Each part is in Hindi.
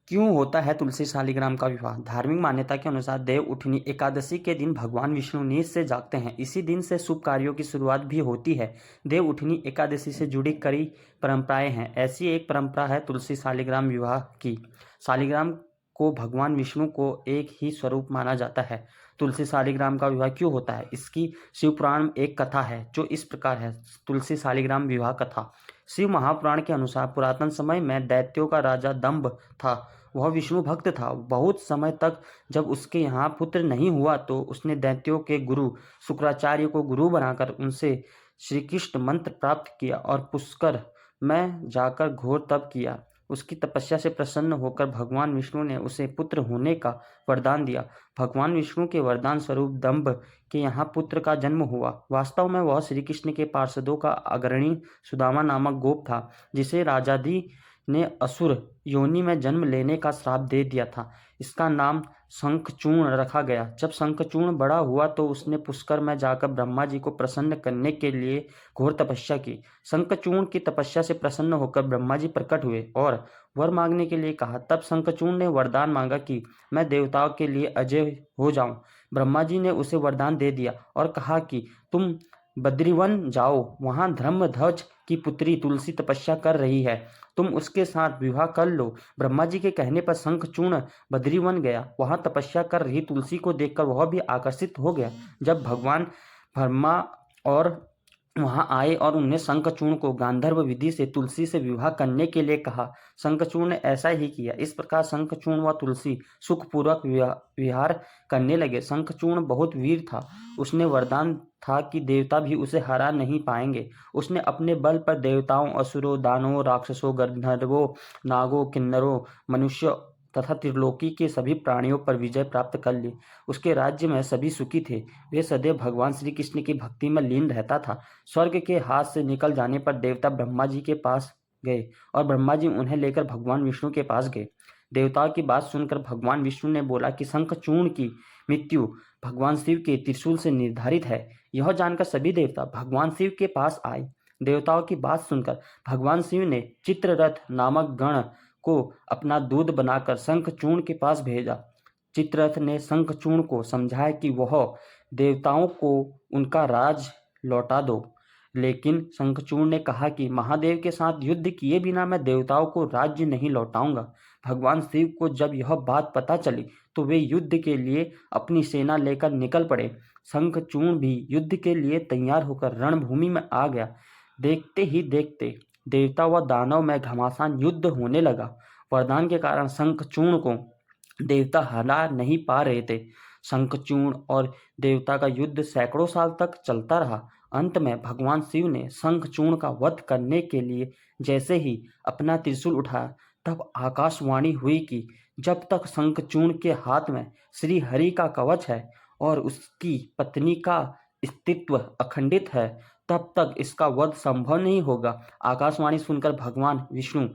क्यों होता है तुलसी शालिग्राम का विवाह? धार्मिक मान्यता के अनुसार देव उठनी एकादशी के दिन भगवान विष्णु नींद से जागते हैं। इसी दिन से शुभ कार्यों की शुरुआत भी होती है। देव उठनी एकादशी से जुड़ी कई परंपराएं हैं। ऐसी एक परंपरा है तुलसी शालिग्राम विवाह की। शालिग्राम को भगवान विष्णु को एक ही स्वरूप माना जाता है। तुलसी शालिग्राम का विवाह क्यों होता है? इसकी शिव पुराण में एक कथा है जो इस प्रकार है। तुलसी शालिग्राम विवाह कथा। शिव महापुराण के अनुसार पुरातन समय में दैत्यों का राजा दंभ था। वह विष्णु भक्त था। बहुत समय तक जब उसके यहाँ पुत्र नहीं हुआ तो उसने दैत्यों के गुरु शुक्राचार्य को गुरु बनाकर उनसे श्री कृष्ण मंत्र प्राप्त किया और पुष्कर में जाकर घोर तप किया। उसकी तपस्या से प्रसन्न होकर भगवान विष्णु ने उसे पुत्र होने का वरदान दिया। भगवान विष्णु के वरदान स्वरूप दंभ के यहाँ पुत्र का जन्म हुआ। वास्तव में वह श्री कृष्ण के पार्षदों का अग्रणी सुदामा नामक गोप था, जिसे राजादि ने असुर योनि में जन्म लेने का श्राप दे दिया था। इसका नाम शंखचूर्ण रखा गया। जब शंखचूर्ण बड़ा हुआ तो उसने पुष्कर में जाकर ब्रह्मा जी को प्रसन्न करने के लिए घोर तपस्या की। शंखचूर्ण की तपस्या से प्रसन्न होकर ब्रह्मा जी प्रकट हुए और वर मांगने के लिए कहा। तब शंखचूर्ण ने वरदान मांगा कि मैं देवताओं के लिए अजय हो जाऊं। ब्रह्मा जी ने उसे वरदान दे दिया और कहा कि तुम बद्रीवन जाओ, वहां धर्मध्वज की पुत्री तुलसी तपस्या कर रही है, तुम उसके साथ विवाह कर लो। ब्रह्मा जी के कहने पर शंखचूर्ण बद्रीवन गया। वहां तपस्या कर रही तुलसी को देखकर वह भी आकर्षित हो गया। जब भगवान ब्रह्मा और वहां आए और उन्हें शंखचूर्ण को गांधर्व विधि से तुलसी से विवाह करने के लिए कहा। शंखचूर्ण ने ऐसा ही किया। इस प्रकार शंखचूर्ण व तुलसी सुखपूर्वक विहार करने लगे। शंखचूर्ण बहुत वीर था। उसने वरदान था कि देवता भी उसे हरा नहीं पाएंगे। उसने अपने बल पर देवताओं, असुरों, दानवों, राक्षसों, गंधर्वों, नागों, किन्नरों, मनुष्य तथा त्रिलोकी के सभी प्राणियों पर विजय प्राप्त कर ली। उसके राज्य में सभी सुखी थे। वे सदैव भगवान श्री कृष्ण की भक्ति में लीन रहता था। स्वर्ग के हाथ से निकल जाने पर देवता ब्रह्मा जी के पास गए और ब्रह्मा जी उन्हें लेकर भगवान विष्णु के पास गए। देवताओं की बात सुनकर भगवान विष्णु ने बोला कि शंखचूर्ण की मृत्यु भगवान शिव के त्रिशूल से निर्धारित है। यह जानकर सभी देवता भगवान शिव के पास आए। देवताओं की बात सुनकर भगवान शिव ने चित्ररथ नामक गण को अपना दूध बनाकर शंखचूर्ण के पास भेजा। चित्ररथ ने शंखचूर्ण को समझाया कि वह देवताओं को उनका राज लौटा दो, लेकिन शंखचूर्ण ने कहा कि महादेव के साथ युद्ध किए बिना मैं देवताओं को राज्य नहीं लौटाऊंगा। भगवान शिव को जब यह बात पता चली तो वे युद्ध के लिए अपनी सेना लेकर निकल पड़े। शंखचूर्ण भी युद्ध के लिए तैयार होकर रणभूमि में आ गया। देखते ही देखते देवता व दानव में घमासान युद्ध होने लगा। वरदान के कारण शंखचूर्ण को देवता हरा नहीं पा रहे थे। शंखचूर्ण और देवता का युद्ध सैकड़ों साल तक चलता रहा। अंत में भगवान शिव ने शंखचूर्ण का वध करने के लिए जैसे ही अपना त्रिशूल उठाया, तब आकाशवाणी हुई कि जब तक शंखचूर्ण के हाथ में श्री हरि का कवच है और उसकी पत्नी का अस्तित्व अखंडित है, तब तक इसका वध संभव नहीं होगा। आकाशवाणी सुनकर भगवान विष्णु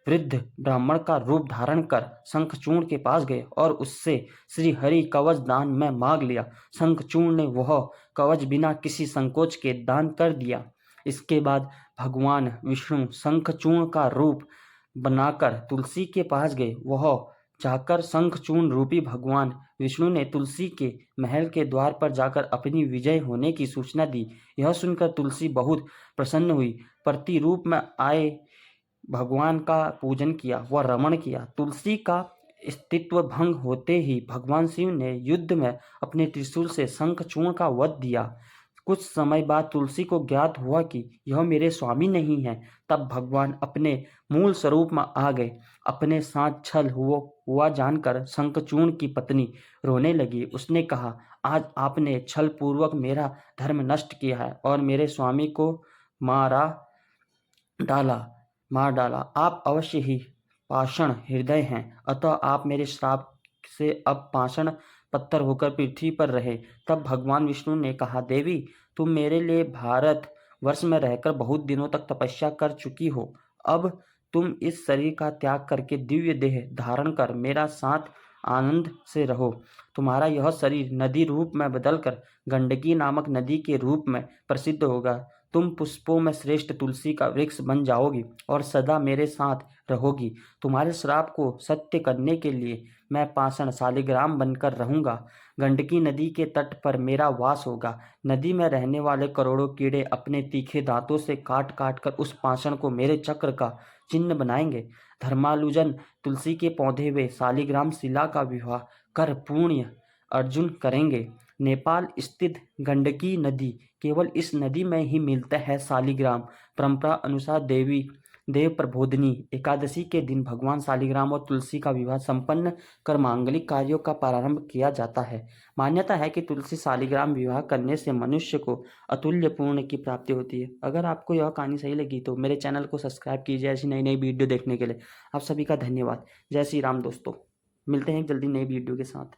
वृद्ध ब्राह्मण का रूप धारण कर शंखचूर्ण के पास गए और उससे श्री हरि कवच दान में मांग लिया। शंखचूर्ण ने वह कवच बिना किसी संकोच के दान कर दिया। इसके बाद भगवान विष्णु शंखचूर्ण का रूप बनाकर तुलसी के पास गए। वह जाकर शंखचूर्ण रूपी भगवान विष्णु ने तुलसी के महल के द्वार पर जाकर अपनी विजय होने की सूचना दी। यह सुनकर तुलसी बहुत प्रसन्न हुई। प्रतिरूप में आए भगवान का पूजन किया व रमण किया। तुलसी का अस्तित्व भंग होते ही भगवान शिव ने युद्ध में अपने त्रिशूल से शंखचूर्ण का वध दिया। कुछ समय बाद तुलसी को ज्ञात हुआ कि यह मेरे स्वामी नहीं है। तब भगवान अपने मूल स्वरूप में आ गए। अपने साथ छल हुआ जानकर शंखचूर्ण की पत्नी रोने लगी। उसने कहा, आज आपने छल पूर्वक मेरा धर्म नष्ट किया है और मेरे स्वामी को डाला मार डाला। आप अवश्य ही पाषाण हृदय हैं, अतः आप मेरे श्राप से अब पाषाण पत्थर होकर पृथ्वी पर रहे। तब भगवान विष्णु ने कहा, देवी, तुम मेरे लिए भारत वर्ष में रहकर बहुत दिनों तक तपस्या कर चुकी हो। अब तुम इस शरीर का त्याग करके दिव्य देह धारण कर मेरा साथ आनंद से रहो। तुम्हारा यह शरीर नदी रूप में बदलकर गंडकी नामक नदी के रूप में प्रसिद्ध होगा। तुम पुष्पों में श्रेष्ठ तुलसी का वृक्ष बन जाओगी और सदा मेरे साथ रहोगी। तुम्हारे श्राप को सत्य करने के लिए मैं पाषाण शालिग्राम बनकर रहूंगा। गंडकी नदी के तट पर मेरा वास होगा। नदी में रहने वाले करोड़ों कीड़े अपने तीखे दांतों से काट काट कर उस पाषाण को मेरे चक्र का चिन्ह बनाएंगे। धर्मालुजन तुलसी के पौधे वे शालिग्राम शिला का विवाह कर पुण्य अर्जुन करेंगे। नेपाल स्थित गंडकी नदी, केवल इस नदी में ही मिलता है शालिग्राम। परंपरा अनुसार देव प्रबोधिनी एकादशी के दिन भगवान शालिग्राम और तुलसी का विवाह संपन्न कर मांगलिक कार्यों का प्रारंभ किया जाता है। मान्यता है कि तुलसी शालिग्राम विवाह करने से मनुष्य को अतुल्य पुण्य की प्राप्ति होती है। अगर आपको यह कहानी सही लगी तो मेरे चैनल को सब्सक्राइब कीजिए ऐसी नई नई वीडियो देखने के लिए। आप सभी का धन्यवाद। जय श्री राम दोस्तों, मिलते हैं जल्दी नई वीडियो के साथ।